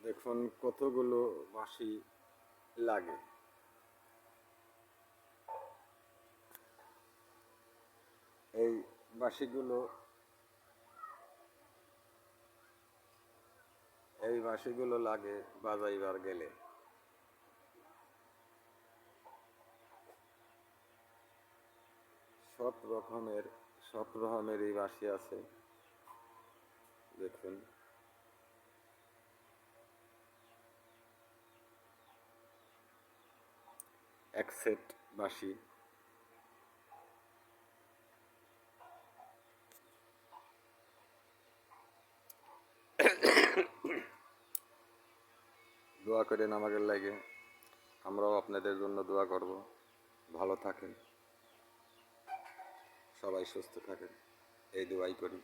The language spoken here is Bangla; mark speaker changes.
Speaker 1: দেখুন কতগুলো বাঁশি লাগে। এই বাঁশিগুলো লাগে বাজাইবার গেলে। সব রকমেরই বাঁশি আছে। দেখুন এক সেট বাঁশি। দোয়া করেন আমাদের লাগে, আমরাও আপনাদের জন্য দোয়া করব। ভালো থাকেন, সবাই সুস্থ থাকেন, এই দোয়াই করি।